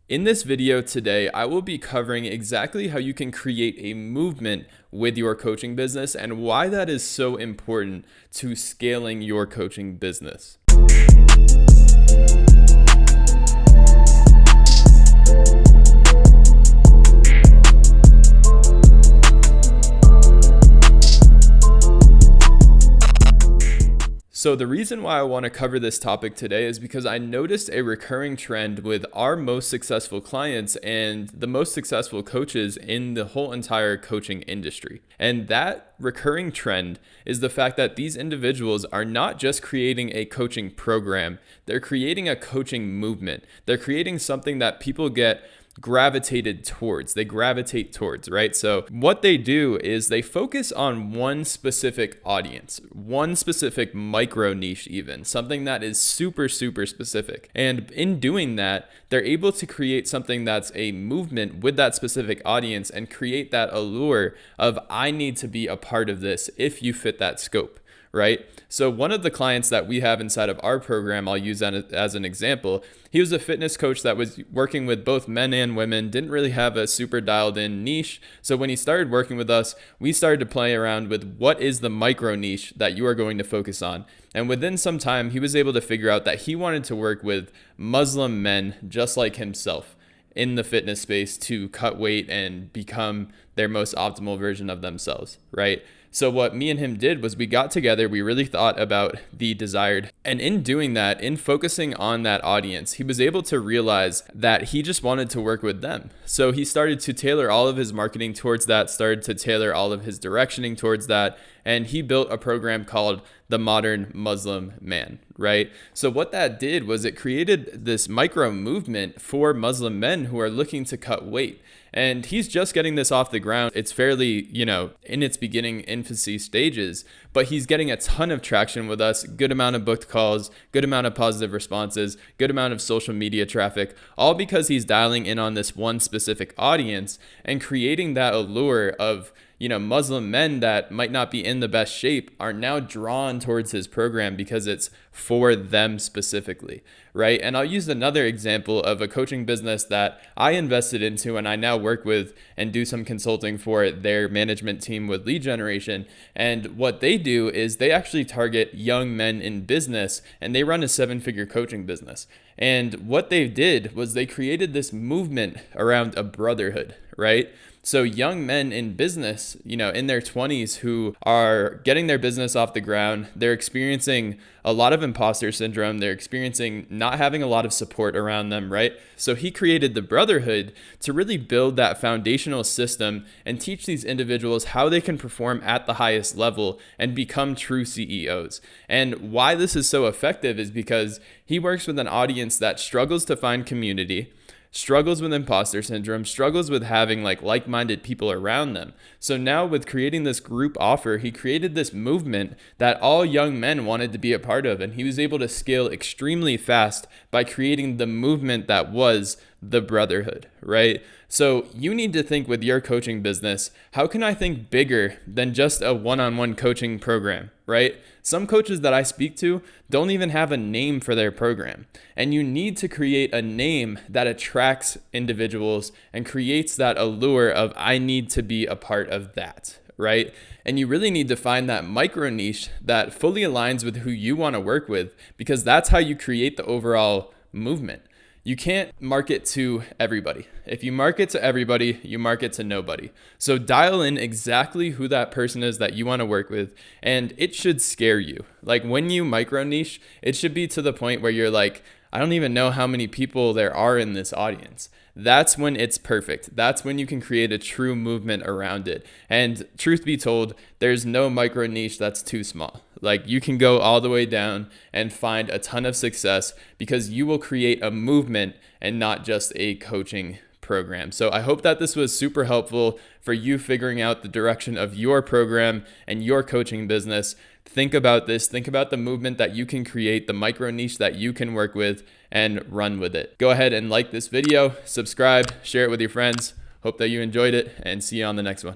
In this video today, I will be covering exactly how you can create a movement with your coaching business and why that is so important to scaling your coaching business. So the reason why I want to cover this topic today is because I noticed a recurring trend with our most successful clients and the most successful coaches in the whole entire coaching industry. And that recurring trend is the fact that these individuals are not just creating a coaching program, they're creating a coaching movement. They're creating something that people get gravitate towards, right? So what they do is they focus on one specific audience, one specific micro niche, even something that is super specific. And in doing that, they're able to create something that's a movement with that specific audience and create that allure of, I need to be a part of this if you fit that scope. Right? So one of the clients that we have inside of our program, I'll use that as an example. He was a fitness coach that was working with both men and women, didn't really have a super dialed in niche. So when he started working with us, we started to play around with what is the micro niche that you are going to focus on. And within some time, he was able to figure out that he wanted to work with Muslim men just like himself in the fitness space to cut weight and become their most optimal version of themselves, right? So what me and him did was we got together, we really thought about the desired, and in doing that, in focusing on that audience, he was able to realize that he just wanted to work with them. So he started to tailor all of his marketing towards that, started to tailor all of his directioning towards that, and he built a program called the Modern Muslim Man, right? So what that did was it created this micro movement for Muslim men who are looking to cut weight. And he's just getting this off the ground. It's fairly, in its beginning infancy stages, but he's getting a ton of traction with us, good amount of booked calls, good amount of positive responses, good amount of social media traffic, all because he's dialing in on this one specific audience and creating that allure of, Muslim men that might not be in the best shape are now drawn towards his program because it's for them specifically, right? And I'll use another example of a coaching business that I invested into and I now work with and do some consulting for their management team with lead generation. And what they do is they actually target young men in business and they run a 7-figure coaching business. And what they did was they created this movement around a brotherhood, right? So young men in business, in their 20s who are getting their business off the ground, they're experiencing a lot of impostor syndrome. They're experiencing not having a lot of support around them, right? So he created the brotherhood to really build that foundational system and teach these individuals how they can perform at the highest level and become true CEOs. And why this is so effective is because he works with an audience that struggles to find community, struggles with imposter syndrome, struggles with having like-minded people around them. So now with creating this group offer, he created this movement that all young men wanted to be a part of. And he was able to scale extremely fast by creating the movement that was the brotherhood, right? So you need to think with your coaching business, how can I think bigger than just a one-on-one coaching program, right? Some coaches that I speak to don't even have a name for their program. And you need to create a name that attracts individuals and creates that allure of, I need to be a part of that, right? And you really need to find that micro niche that fully aligns with who you want to work with, because that's how you create the overall movement. You can't market to everybody. If you market to everybody, you market to nobody. So dial in exactly who that person is that you want to work with, and it should scare you. Like when you micro niche, it should be to the point where you're like, I don't even know how many people there are in this audience. That's when it's perfect. That's when you can create a true movement around it. And truth be told, there's no micro niche that's too small. Like you can go all the way down and find a ton of success because you will create a movement and not just a coaching program. So I hope that this was super helpful for you figuring out the direction of your program and your coaching business. Think about this. Think about the movement that you can create, the micro niche that you can work with, and run with it. Go ahead and like this video, subscribe, share it with your friends. Hope that you enjoyed it, and see you on the next one.